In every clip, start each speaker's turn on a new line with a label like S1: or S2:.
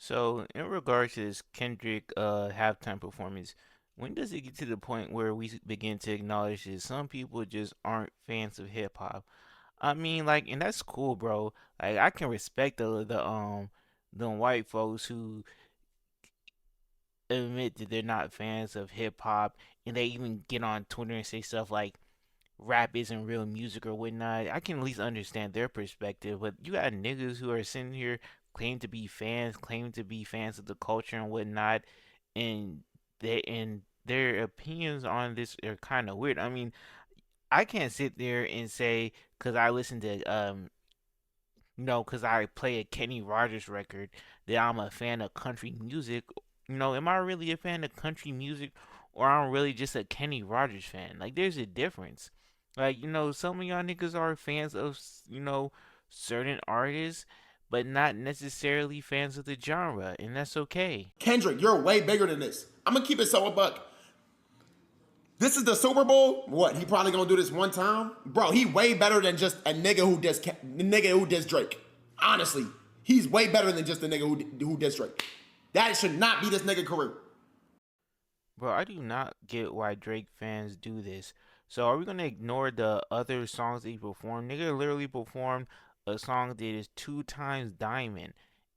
S1: So, in regards to this Kendrick halftime performance, when does it get to the point where we begin to acknowledge that some people just aren't fans of hip hop? I mean, like, and that's cool, bro. Like, I can respect the white folks who admit that they're not fans of hip hop, and they even get on Twitter and say stuff like rap isn't real music or whatnot. I can at least understand their perspective, but you got niggas who are sitting here claim to be fans of the culture and whatnot, and their opinions on this are kind of weird. I mean, I can't sit there and say because I listen to because I play a Kenny Rogers record that I'm a fan of country music. Am I really a fan of country music or I'm really just a Kenny Rogers fan? Like, there's a difference. Like, some of y'all niggas are fans of, certain artists, but not necessarily fans of the genre, and that's okay.
S2: Kendrick, you're way bigger than this. I'm gonna keep it so a buck. This is the Super Bowl. What? He probably gonna do this one time, bro. He way better than just a nigga who diss Drake. Honestly, he's way better than just a nigga who diss Drake. That should not be this nigga career.
S1: Bro, I do not get why Drake fans do this. So are we gonna ignore the other songs that he performed? Nigga literally performed a song that is two times diamond.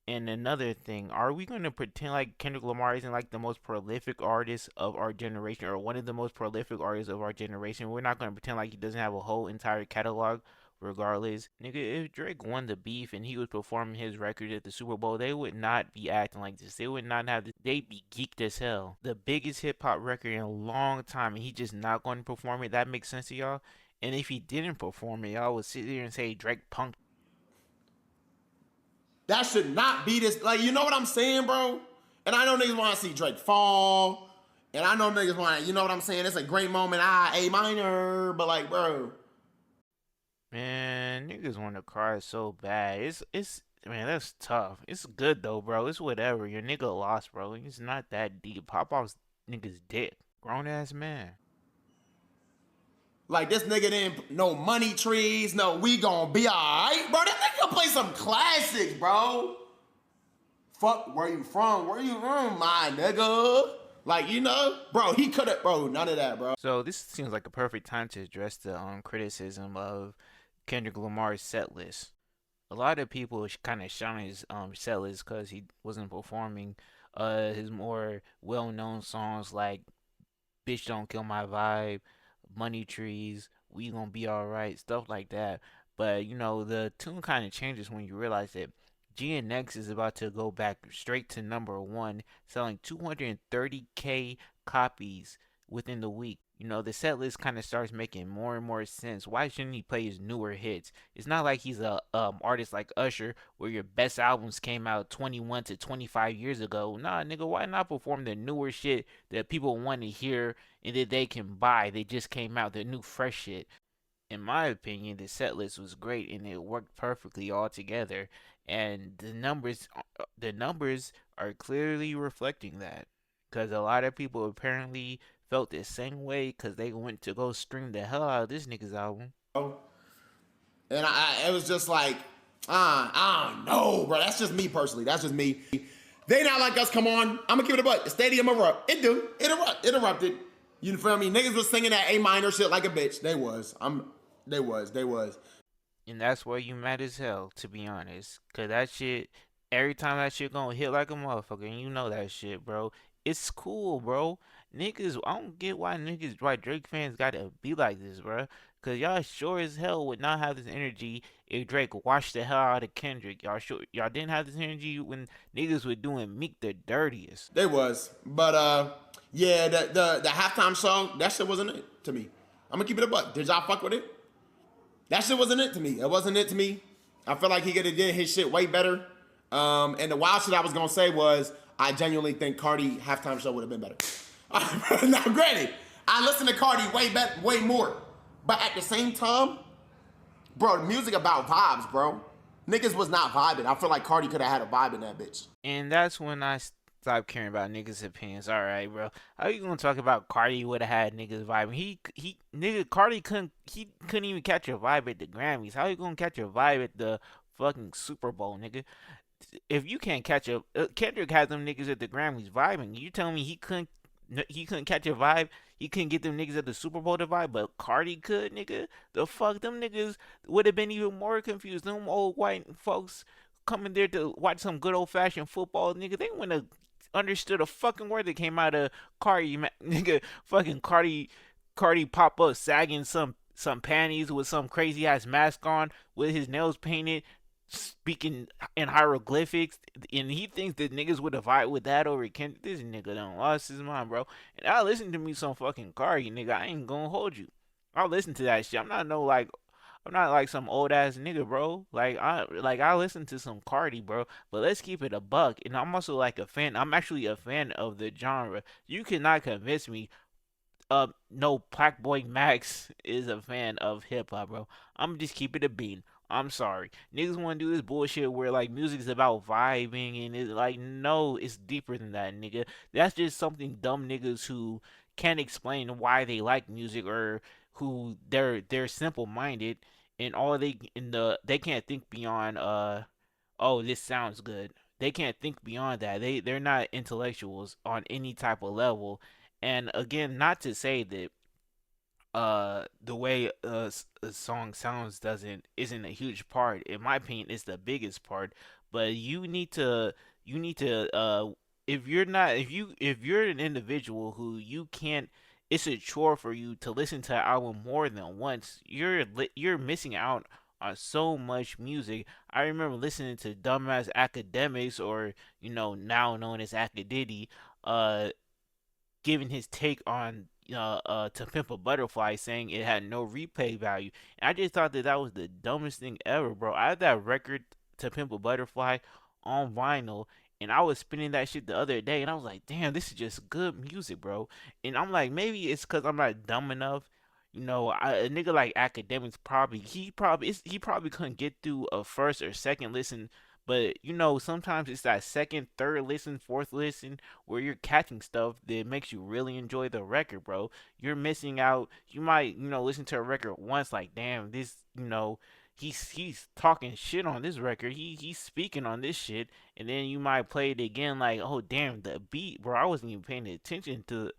S1: And another thing, are we gonna pretend like Kendrick Lamar isn't like the most prolific artist of our generation or one of the most prolific artists of our generation? We're not gonna pretend like he doesn't have a whole entire catalog regardless. Nigga, if Drake won the beef and he was performing his record at the Super Bowl, they would not be acting like this. They would not have this. They'd be geeked as hell. The biggest hip hop record in a long time, and he just not going to perform it. That makes sense to y'all? And if he didn't perform it, y'all would sit there and say Drake punked.
S2: That should not be this. Like, you know what I'm saying, bro? And I know niggas want to see Drake fall. And I know niggas want to, you know what I'm saying? It's a great moment. A minor. But like, bro.
S1: Man, niggas want to cry so bad. It's man, that's tough. It's good though, bro. It's whatever. Your nigga lost, bro. It's not that deep. Pop off's nigga's dick. Grown ass man.
S2: Like, this nigga didn't, no money trees, no, we gon' be alright, bro. That nigga play some classics, bro. Fuck, where you from? Where you from, my nigga? Like, bro, he could've, bro, none of that, bro.
S1: So this seems like a perfect time to address the criticism of Kendrick Lamar's set list. A lot of people kind of shun his set list because he wasn't performing his more well-known songs like "Bitch Don't Kill My Vibe," "Money Trees," "We Gonna Be Alright," stuff like that. But the tune kind of changes when you realize that GNX is about to go back straight to number one, selling 230K copies within the week. The set list kind of starts making more and more sense. Why shouldn't he play his newer hits? It's not like he's a artist like Usher, where your best albums came out 21 to 25 years ago. Nah, nigga, why not perform the newer shit that people want to hear and that they can buy? They just came out, the new fresh shit. In my opinion, the set list was great and it worked perfectly all together. And the numbers are clearly reflecting that. Because a lot of people apparently felt the same way because they went to go stream the hell out of this nigga's album.
S2: And it was just like, I don't know, bro. That's just me personally. That's just me. They not like us, come on. I'm gonna give it a butt. The stadium erupt. It erupted. You feel me? Niggas was singing that A minor shit like a bitch. They was.
S1: And that's why you mad as hell, to be honest. Cause that shit, every time that shit gonna hit like a motherfucker, and you know that shit, bro. It's cool, bro. Niggas, I don't get why Drake fans gotta be like this, bro. Cause y'all sure as hell would not have this energy if Drake washed the hell out of Kendrick. Y'all didn't have this energy when niggas were doing Meek the dirtiest.
S2: They was. But yeah, the halftime song, that shit wasn't it to me. I'm gonna keep it a buck. Did y'all fuck with it? That shit wasn't it to me. It wasn't it to me. I feel like he could have did his shit way better. And the wild shit I was gonna say was I genuinely think Cardi halftime show would have been better. Now, granted, I listen to Cardi way more. But at the same time, bro, the music about vibes, bro. Niggas was not vibing. I feel like Cardi could have had a vibe in that bitch.
S1: And that's when I stopped caring about niggas' opinions. All right, bro. How you gonna talk about Cardi would have had niggas vibing? Nigga Cardi couldn't even catch a vibe at the Grammys. How you gonna catch a vibe at the fucking Super Bowl, nigga? if you can't catch a Kendrick had them niggas at the Grammys vibing. You telling me he couldn't catch a vibe? He couldn't get them niggas at the Super Bowl to vibe, but Cardi could, nigga. The fuck, them niggas would have been even more confused. Them old white folks coming there to watch some good old fashioned football, nigga. They wouldn't have understood a fucking word that came out of Cardi, nigga. Fucking Cardi pop up sagging some panties with some crazy ass mask on with his nails painted, speaking in hieroglyphics, and he thinks that niggas would vibe with that over Kendrick. This nigga done lost his mind, bro. And I listen to me some fucking Cardi, nigga. I ain't gonna hold you. I'll listen to that shit. I'm not like some old ass nigga, bro. I listen to some Cardi, bro. But let's keep it a buck. And I'm also like a fan. I'm actually a fan of the genre. You cannot convince me no, Black Boy Max is a fan of hip hop, bro. I'm just keep it a bean. I'm sorry. Niggas want to do this bullshit where like music's about vibing and it's like no, it's deeper than that, nigga. That's just something dumb niggas who can't explain why they like music or who they're simple minded and all they in the they can't think beyond oh, this sounds good. They can't think beyond that. They're not intellectuals on any type of level. And again, not to say that the way a song sounds doesn't isn't a huge part. In my opinion, it's the biggest part. But you need to if you're not if you're an individual who you can't, it's a chore for you to listen to an album more than once. You're missing out on so much music. I remember listening to dumbass academics, or now known as Acadiddy, uh giving his take on To Pimp a Butterfly, saying it had no replay value. And I just thought that that was the dumbest thing ever, bro. I had that record To Pimp a Butterfly on vinyl, and I was spinning that shit the other day, and I was like, damn, this is just good music, bro. And I'm like, maybe it's because I'm not dumb enough. A nigga like Academics he probably couldn't get through a first or second listen, but sometimes it's that second, third listen, fourth listen where you're catching stuff that makes you really enjoy the record, bro. You're missing out. You might, listen to a record once, like, damn, this, he's talking shit on this record. He's speaking on this shit, and then you might play it again, like, oh damn, the beat, bro. I wasn't even paying attention to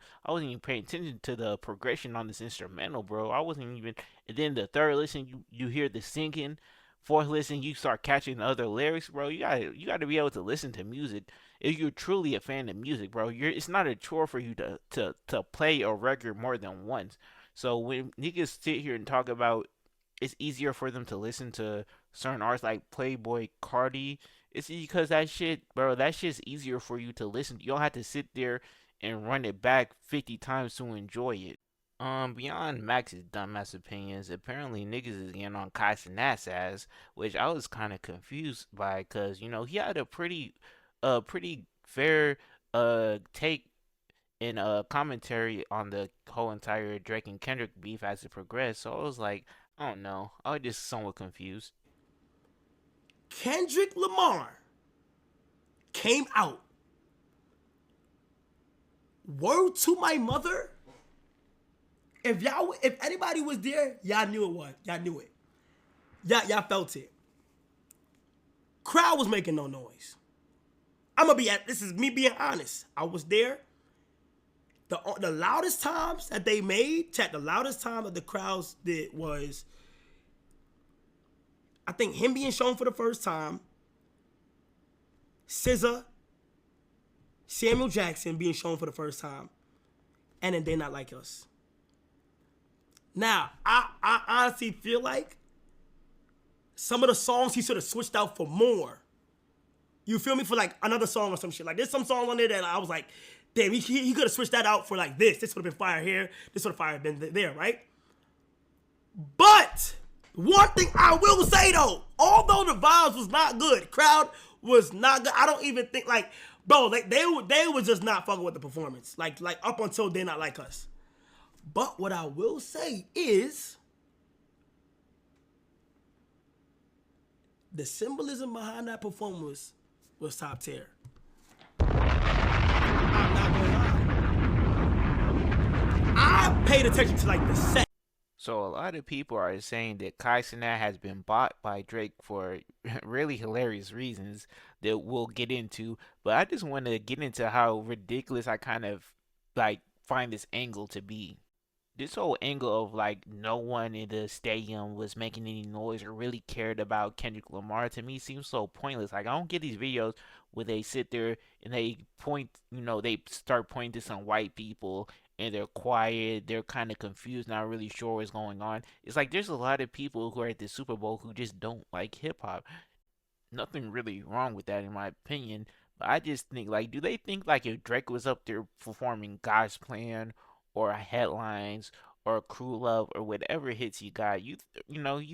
S1: the progression on this instrumental, bro. I wasn't even. And then the third listen, you hear the singing. Fourth listen, you start catching the other lyrics, bro. You gotta be able to listen to music if you're truly a fan of music, bro. It's not a chore for you to play a record more than once. So when niggas sit here and talk about it's easier for them to listen to certain artists like Playboy Cardi, it's because that shit, bro, that shit's easier for you to listen. You don't have to sit there and run it back 50 times to enjoy it. Beyond Max's dumbass opinions, apparently niggas is getting on Kai Cenat's ass, which I was kind of confused by, cause he had a pretty fair take and commentary on the whole entire Drake and Kendrick beef as it progressed. So I was like, I don't know, I was just somewhat confused.
S3: Kendrick Lamar came out. Word to my mother. If anybody was there, y'all knew it was. Y'all knew it. Y'all felt it. Crowd was making no noise. This is me being honest. I was there. The loudest times that they made, the loudest time that the crowds did was, I think, him being shown for the first time, SZA, Samuel Jackson being shown for the first time, and then They Not Like Us. Now, I honestly feel like some of the songs he should have switched out for more. You feel me? For like another song or some shit. Like there's some songs on there that I was like, damn, he could have switched that out for like this. This would have been fire here. This would have fire been there, right? But one thing I will say though, although the vibes was not good, crowd was not good. I don't even think like, bro, like they were just not fucking with the performance. Like up until They Not Like Us. But what I will say is the symbolism behind that performance was top tier. I'm not gonna lie. I paid attention to like the set.
S1: So a lot of people are saying that Kai Cenat has been bought by Drake for really hilarious reasons that we'll get into. But I just want to get into how ridiculous I kind of like find this angle to be. This whole angle of like no one in the stadium was making any noise or really cared about Kendrick Lamar to me seems so pointless. Like I don't get these videos where they sit there and they point, they start pointing to some white people and they're quiet, they're kind of confused, not really sure what's going on. It's like there's a lot of people who are at the Super Bowl who just don't like hip hop. Nothing really wrong with that in my opinion. But I just think like, do they think like if Drake was up there performing God's Plan or Headlines or Crew Love or whatever hits you got, you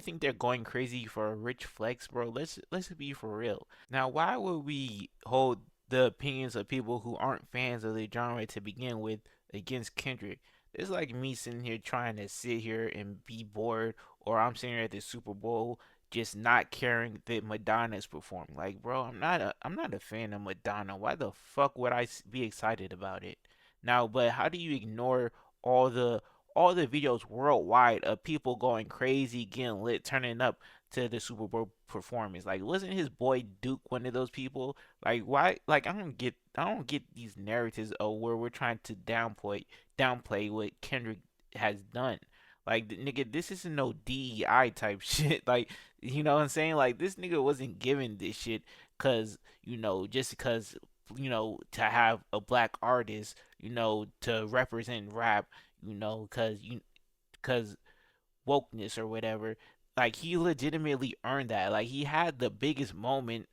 S1: think they're going crazy for a rich flex, bro? Let's be for real. Now, why would we hold the opinions of people who aren't fans of the genre to begin with against Kendrick? It's like me sitting here trying to sit here and be bored, or I'm sitting here at the Super Bowl just not caring that Madonna is performing. Like, bro, I'm not a fan of Madonna. Why the fuck would I be excited about it? Now, but how do you ignore all the all the videos worldwide of people going crazy, getting lit, turning up to the Super Bowl performance? Like, wasn't his boy Duke one of those people? Like, why? Like, I don't get these narratives of where we're trying to downplay what Kendrick has done. Like, nigga, this isn't no DEI type shit. Like, you know what I'm saying? Like, this nigga wasn't given this shit cause just because to have a black artist, to represent rap, cause wokeness or whatever. Like he legitimately earned that. Like he had the biggest moment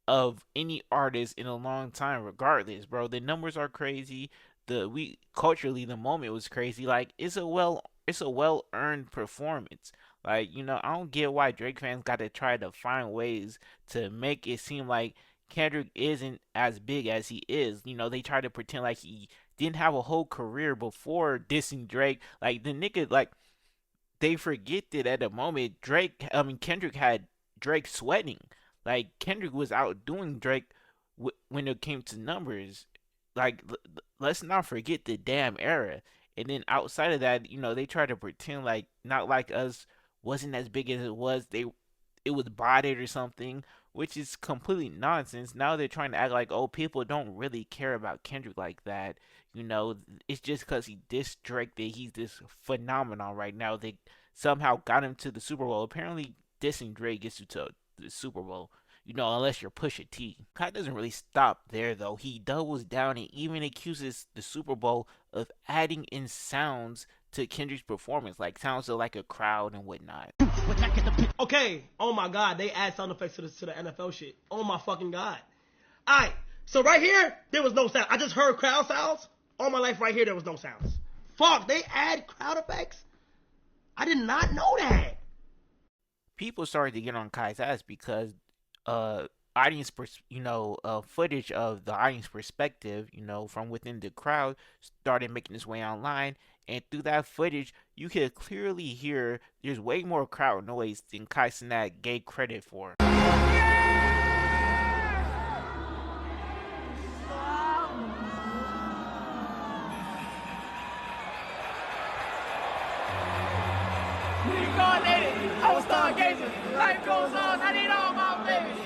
S1: of any artist in a long time, regardless, bro. The numbers are crazy. We culturally the moment was crazy. Like it's a well earned performance. Like, I don't get why Drake fans gotta try to find ways to make it seem like Kendrick isn't as big as he is. They try to pretend like he didn't have a whole career before dissing Drake. Like the nigga, like they forget that at the moment Kendrick had Drake sweating. Like Kendrick was outdoing Drake when it came to numbers. Like let's not forget the damn era. And then outside of that, they try to pretend like not like us wasn't as big as it was. It was botted or something, which is completely nonsense. Now they're trying to act like, oh, people don't really care about Kendrick like that. It's just because he dissed Drake that he's this phenomenon right now. They somehow got him to the Super Bowl. Apparently, dissing Drake gets you to the Super Bowl. Unless you're Pusha T. Kai doesn't really stop there, though. He doubles down and even accuses the Super Bowl of adding in sounds to Kendrick's performance, like sounds of like a crowd and whatnot.
S3: Okay. Oh my God, they add sound effects to the NFL shit. Oh my fucking God. All right. So right here, there was no sound. I just heard crowd sounds. All my life, right here, there was no sounds. Fuck, they add crowd effects. I did not know that.
S1: People started to get on Kai's ass because audience footage of the audience perspective, from within the crowd started making its way online, and through that footage you could clearly hear there's way more crowd noise than Kai Cenat gave credit for.
S4: Reincarnated, I was stargazing. Life goes on, I need all my babies.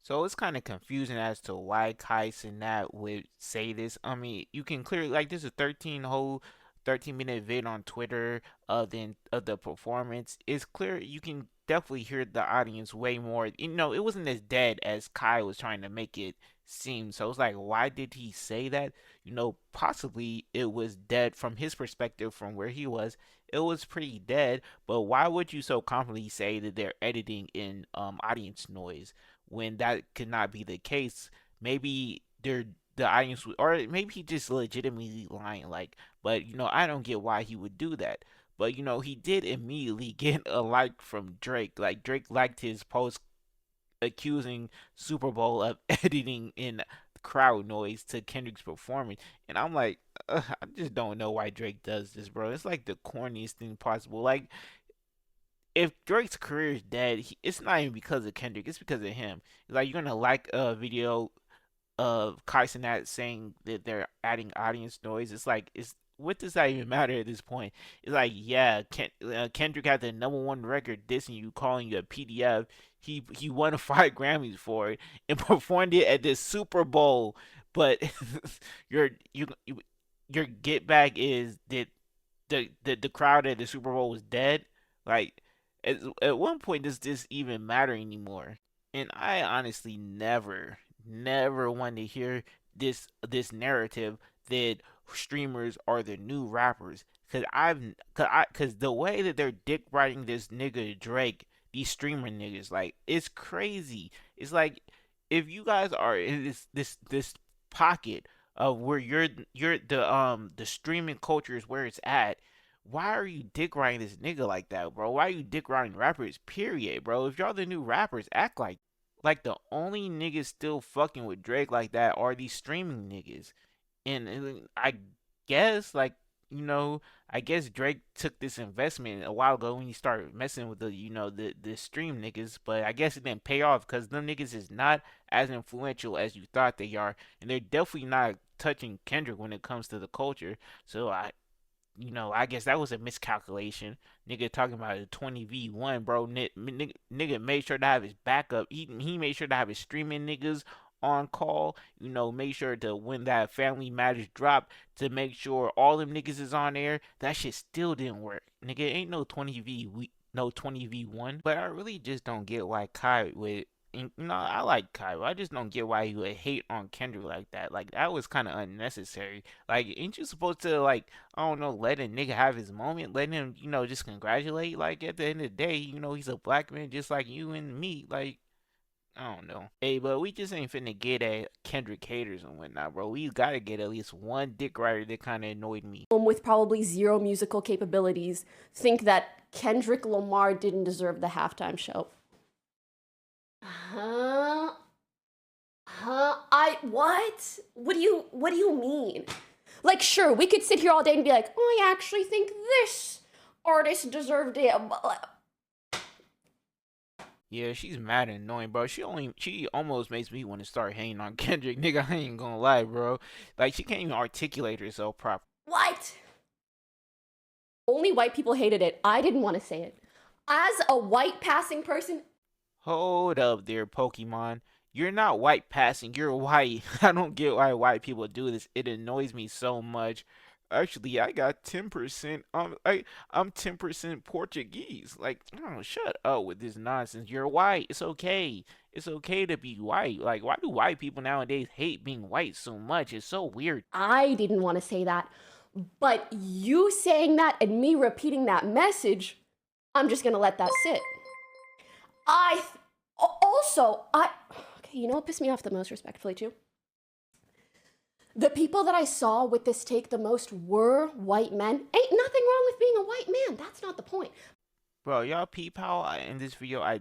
S1: So it's kind of confusing as to why Kai Cenat would say this. I mean, you can clearly like this is a 13-minute vid on Twitter of the performance. It's clear you can definitely hear the audience way more. It wasn't as dead as Kai was trying to make it seem. So it's like, why did he say that? Possibly it was dead from his perspective, from where he was. It was pretty dead. But why would you so confidently say that they're editing in audience noise when that could not be the case? Maybe the audience, or maybe he just legitimately lying. Like, but I don't get why he would do that. But he did immediately get a like from Drake. Like Drake liked his post accusing Super Bowl of editing in crowd noise to Kendrick's performance, and I'm like, I just don't know why Drake does this, bro. It's like the corniest thing possible. Like if Drake's career is dead, it's not even because of Kendrick. It's because of him. Like you're gonna like a video of Kai Cenat saying that they're adding audience noise. It's like, it's what does that even matter at this point? It's like, yeah, Kendrick had the #1 record dissing you, calling you a PDF. He won 5 Grammys for it and performed it at this Super Bowl. But your your get back is that the crowd at the Super Bowl was dead. Like at one point, does this even matter anymore? And I honestly never want to hear this narrative that streamers are the new rappers. Cause the way that they're dick riding this nigga Drake, these streamer niggas, like it's crazy. It's like if you guys are in this pocket of where you're the streaming culture is where it's at. Why are you dick riding this nigga like that, bro? Why are you dick riding rappers? Period, bro. If y'all the new rappers, act like the only niggas still fucking with Drake like that are these streaming niggas. And I guess like I guess Drake took this investment a while ago when he started messing with the stream niggas, but I guess it didn't pay off because them niggas is not as influential as you thought they are, and they're definitely not touching Kendrick when it comes to the culture. So I guess that was a miscalculation. Nigga talking about a 20v1, bro. Nigga made sure to have his backup. He made sure to have his streaming niggas on call. Make sure to when that Family Matters drop to make sure all them niggas is on there. That shit still didn't work. Nigga ain't no 20v1. But I really just don't get why Kai with I like Kai. I just don't get why he would hate on Kendrick like that. Like that was kind of unnecessary. Like, ain't you supposed to like I don't know, let a nigga have his moment, let him just congratulate. Like at the end of the day, he's a black man just like you and me. Like I don't know. Hey, but we just ain't finna get at Kendrick haters and whatnot, bro. We gotta get at least one dick rider that kind of annoyed me.
S5: With probably zero musical capabilities, think that Kendrick Lamar didn't deserve the halftime show. Huh? What? What do you mean? Like, sure, we could sit here all day and be like, oh, I actually think this artist deserved it.
S1: Yeah, she's mad and annoying, bro. She almost makes me want to start hating on Kendrick, nigga. I ain't gonna lie, bro. Like, she can't even articulate herself properly.
S5: What? Only white people hated it. I didn't want to say it. As a white passing person.
S1: Hold up there, Pokemon. You're not white passing, you're white. I don't get why white people do this. It annoys me so much. Actually, I got 10%. I'm 10% Portuguese. Like, oh, shut up with this nonsense. You're white. It's okay. It's okay to be white. Like, why do white people nowadays hate being white so much? It's so weird.
S5: I didn't want to say that. But you saying that and me repeating that message, I'm just gonna let that sit. Okay, you know what pissed me off the most, respectfully, too? The people that I saw with this take the most were white men. Ain't nothing wrong with being a white man. That's not the point.
S1: Bro, y'all peep how in this video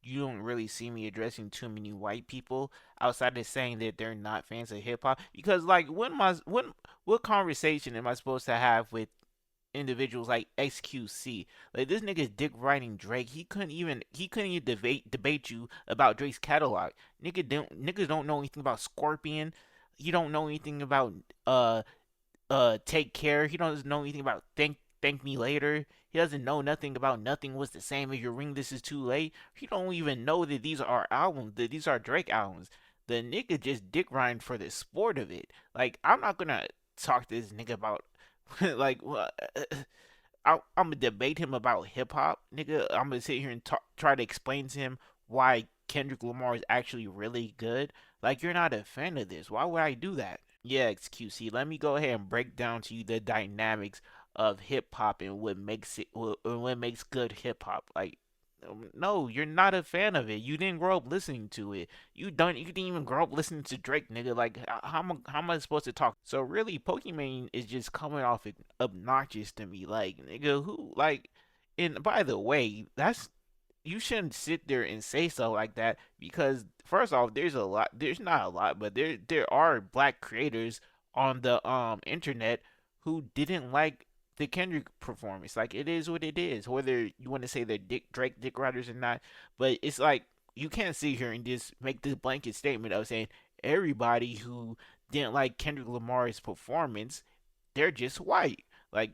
S1: you don't really see me addressing too many white people outside of saying that they're not fans of hip hop. Because like what conversation am I supposed to have with individuals like XQC? Like this nigga's dick riding Drake. He couldn't even debate you about Drake's catalog. Niggas don't know anything about Scorpion. He don't know anything about Take Care. He doesn't know anything about Thank Me Later. He doesn't know nothing about Nothing Was the Same as Your Ring This Is Too Late. He don't even know that these are albums, that these are Drake albums. The nigga just dick riding for the sport of it. Like I'm not gonna talk to this nigga about like I'm gonna debate him about hip hop, nigga. I'm gonna sit here and try to explain to him why Kendrick Lamar is actually really good. Like you're not a fan of this. Why would I do that? Yeah, XQC. Let me go ahead and break down to you the dynamics of hip hop and what makes good hip hop. Like no, you're not a fan of it. You didn't grow up listening to it. You didn't even grow up listening to Drake, nigga. Like how am I supposed to talk? So really, Pokemon is just coming off obnoxious to me. Like nigga, who like? And by the way, you shouldn't sit there and say stuff like that because first off, there's not a lot, but there are black creators on the internet who didn't like the Kendrick performance. Like it is what it is. Whether you want to say they're Drake dick riders or not, but it's like you can't sit here and just make this blanket statement of saying everybody who didn't like Kendrick Lamar's performance, they're just white. Like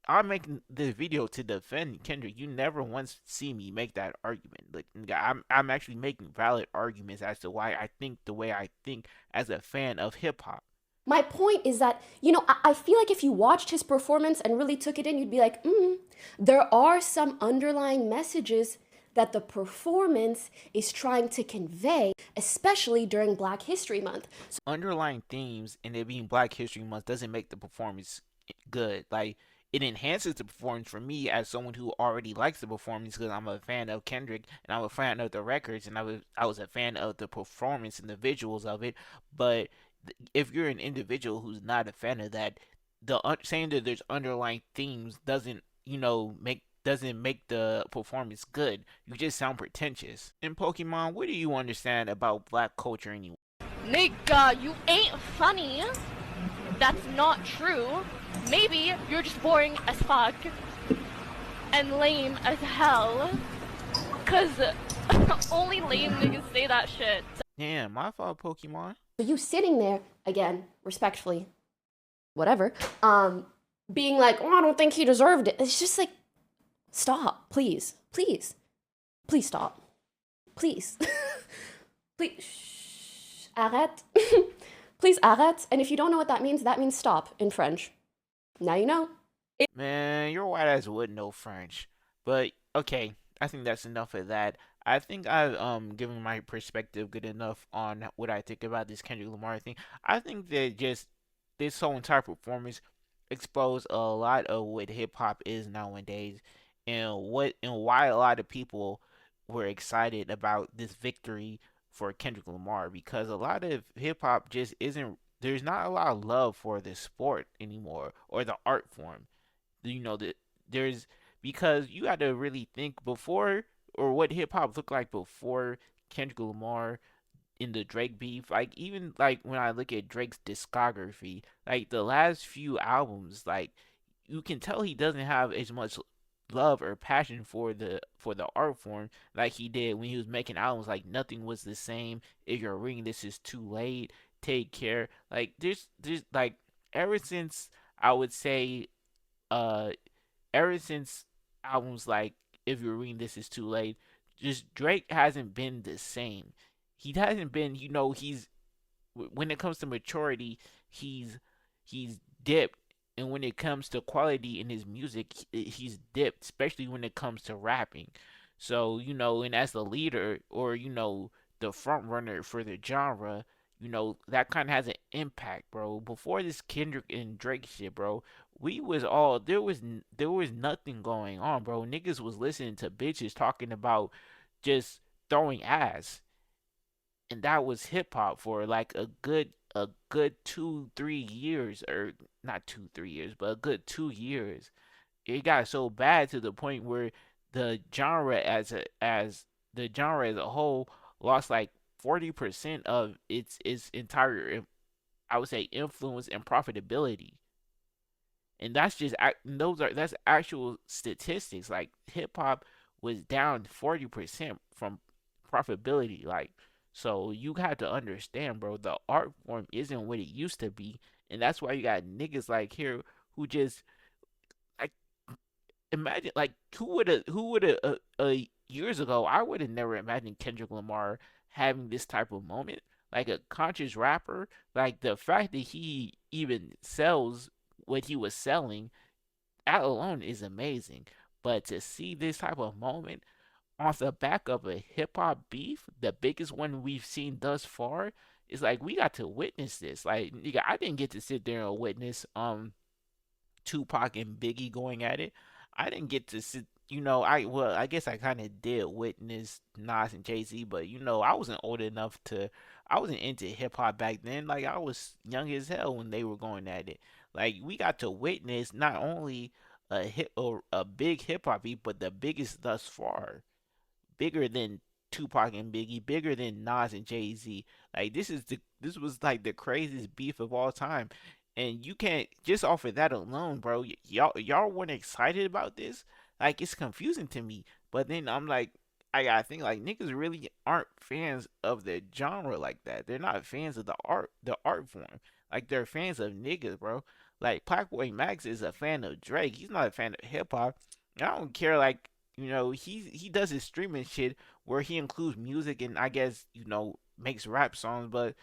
S1: I'm making this video to defend Kendrick. You never once see me make that argument. Like I'm actually making valid arguments as to why I think the way I think as a fan of hip hop.
S5: My point is that, I feel like if you watched his performance and really took it in, you'd be like, there are some underlying messages that the performance is trying to convey, especially during Black History Month.
S1: Underlying themes and it being Black History Month doesn't make the performance good. Like it enhances the performance for me as someone who already likes the performance because I'm a fan of Kendrick and I'm a fan of the records and I was a fan of the performance and the visuals of it. But if you're an individual who's not a fan of that, saying that there's underlying themes doesn't make the performance good. You just sound pretentious. In Pokemon, what do you understand about black culture anyway?
S6: Nigga, you ain't funny. That's not true. Maybe you're just boring as fuck and lame as hell. Cause only lame niggas say that shit.
S1: Damn, my fault, Pokemon.
S5: You sitting there, again, respectfully, whatever, being like, oh, I don't think he deserved it. It's just like, stop, please, please, please stop, please, please, shh, arrête, please arrête. And if you don't know what that means stop in French. Now you know.
S1: Man, your white ass wouldn't know French. But okay, I think that's enough of that. I think I've given my perspective good enough on what I think about this Kendrick Lamar thing. I think that just this whole entire performance exposed a lot of what hip hop is nowadays and why a lot of people were excited about this victory for Kendrick Lamar because a lot of hip hop just isn't there's not a lot of love for the sport anymore or the art form. That there's because you got to really think before or what hip hop looked like before Kendrick Lamar in the Drake beef. Like even like when I look at Drake's discography, like the last few albums, like you can tell he doesn't have as much love or passion for the art form like he did when he was making albums like Nothing Was the Same, If You're Ring This Is Too Late, Take Care. Like there's like ever since I would say uh ever since albums like If You're Reading This Is Too Late, just Drake hasn't been the same. He hasn't been, he's when it comes to maturity, he's dipped, and when it comes to quality in his music, he's dipped, especially when it comes to rapping. So and as the leader or the front runner for the genre, that kind of has an impact, bro. Before this Kendrick and Drake shit, bro, we was all there was nothing going on, bro. Niggas was listening to bitches talking about just throwing ass, and that was hip hop for like a good 2-3 years, or not 2-3 years, but a good 2 years. It got so bad to the point where the genre as a whole lost like 40% of its entire, I would say, influence and profitability. And that's actual statistics. Like hip hop was down 40% from profitability. Like, so you have to understand, bro, the art form isn't what it used to be, and that's why you got niggas like here who just like imagine like who would have years ago I would have never imagined Kendrick Lamar having this type of moment, like a conscious rapper. Like the fact that he even sells what he was selling, that alone is amazing. But to see this type of moment off the back of a hip hop beef, the biggest one we've seen thus far, is like we got to witness this. Like nigga, I didn't get to sit there and witness Tupac and Biggie going at it. I didn't get to sit. I guess I kind of did witness Nas and Jay Z, but I wasn't old enough to. I wasn't into hip hop back then. Like I was young as hell when they were going at it. Like we got to witness not only a big hip hop beat, but the biggest thus far, bigger than Tupac and Biggie, bigger than Nas and Jay Z. Like this was like the craziest beef of all time, and you can't just off of that alone, bro. Y'all weren't excited about this. Like it's confusing to me. But then I'm like, I gotta think like niggas really aren't fans of the genre like that. They're not fans of the art form. Like they're fans of niggas, bro. Like Blackboy Max is a fan of Drake. He's not a fan of hip hop. I don't care. Like he does his streaming shit where he includes music and I guess makes rap songs, but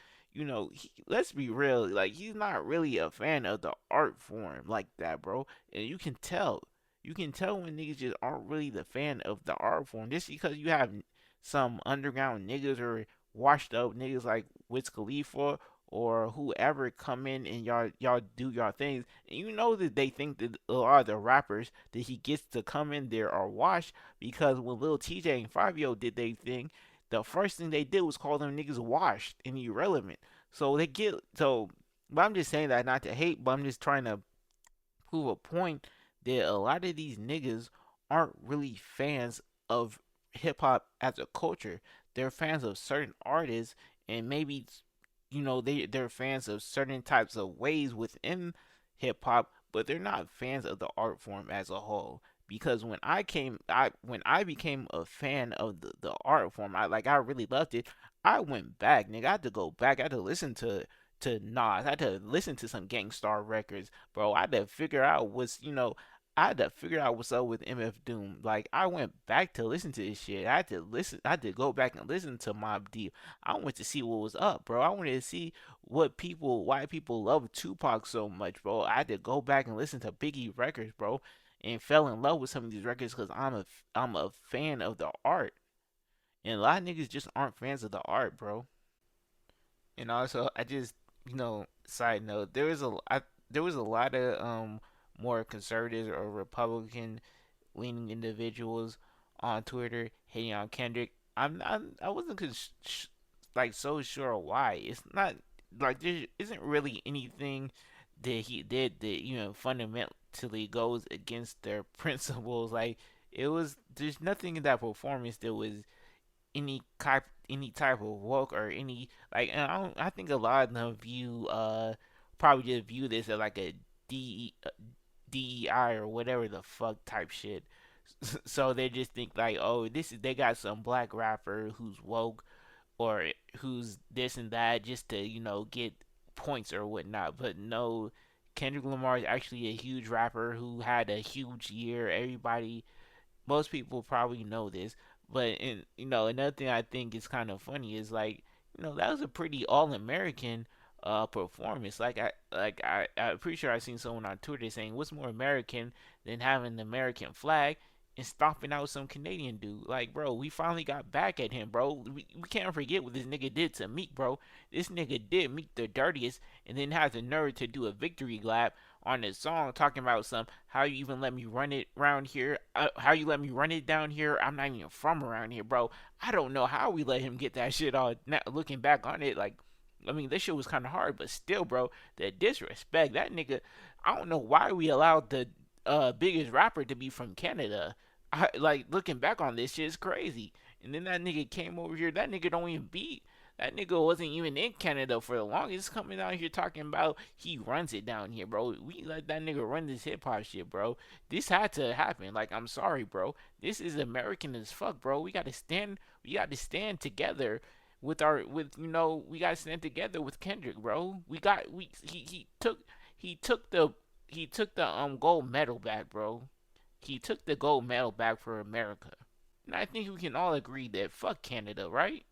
S1: let's be real, like he's not really a fan of the art form like that, bro. And you can tell. You can tell when niggas just aren't really the fan of the art form. Just because you have some underground niggas or washed up niggas like Wiz Khalifa or whoever come in and y'all do y'all things, and you know that they think that a lot of the rappers that he gets to come in there are washed because when Lil TJ and Fabio did their thing, the first thing they did was call them niggas washed and irrelevant. But I'm just saying that not to hate, but I'm just trying to prove a point that a lot of these niggas aren't really fans of hip hop as a culture. They're fans of certain artists and maybe they're fans of certain types of ways within hip hop, but they're not fans of the art form as a whole. Because when I became a fan of the art form, I really loved it. I went back, nigga. I had to go back. I had to listen to Nas. I had to listen to some Gangstar records, bro. I had to figure out what's up with MF Doom. Like I went back to listen to this shit. I had to listen. I had to go back and listen to Mobb Deep. I went to see what was up, bro. I wanted to see why people love Tupac so much, bro. I had to go back and listen to Biggie records, bro, and fell in love with some of these records because I'm a fan of the art, and a lot of niggas just aren't fans of the art, bro. And also, I just side note, there was a lot of more conservative or Republican leaning individuals on Twitter hating on Kendrick. I wasn't like so sure why. It's not like there isn't really anything that he did that fundamentally goes against their principles. Like there's nothing in that performance that was any type of woke or any like. And I think a lot of them probably just view this as like a DEI or whatever the fuck type shit. So they just think like, oh, they got some black rapper who's woke or who's this and that just to get points or whatnot. But no, Kendrick Lamar is actually a huge rapper who had a huge year. Most people probably know this, but another thing I think is kind of funny is like that was a pretty all American performance. I'm pretty sure I seen someone on Twitter saying what's more American than having the American flag and stomping out some Canadian dude. Like, bro, we finally got back at him, bro. We can't forget what this nigga did to Meek, bro. This nigga did Meek the dirtiest and then has the nerve to do a victory lap on his song talking about some how you even let me run it around here, how you let me run it down here. I'm not even from around here, bro. I don't know how we let him get that shit all. Now, looking back on it, like, I mean, this shit was kind of hard, but still, bro, the disrespect. That nigga, I don't know why we allowed the biggest rapper to be from Canada. Like, looking back on this shit is crazy. And then that nigga came over here. That nigga don't even beat. That nigga wasn't even in Canada for the longest. Coming out here talking about he runs it down here, bro. We let that nigga run this hip hop shit, bro. This had to happen. Like, I'm sorry, bro. This is American as fuck, bro. We gotta stand. We gotta stand together we gotta stand together with Kendrick, bro. He took the gold medal back, bro. He took the gold medal back for America. And I think we can all agree that fuck Canada, right?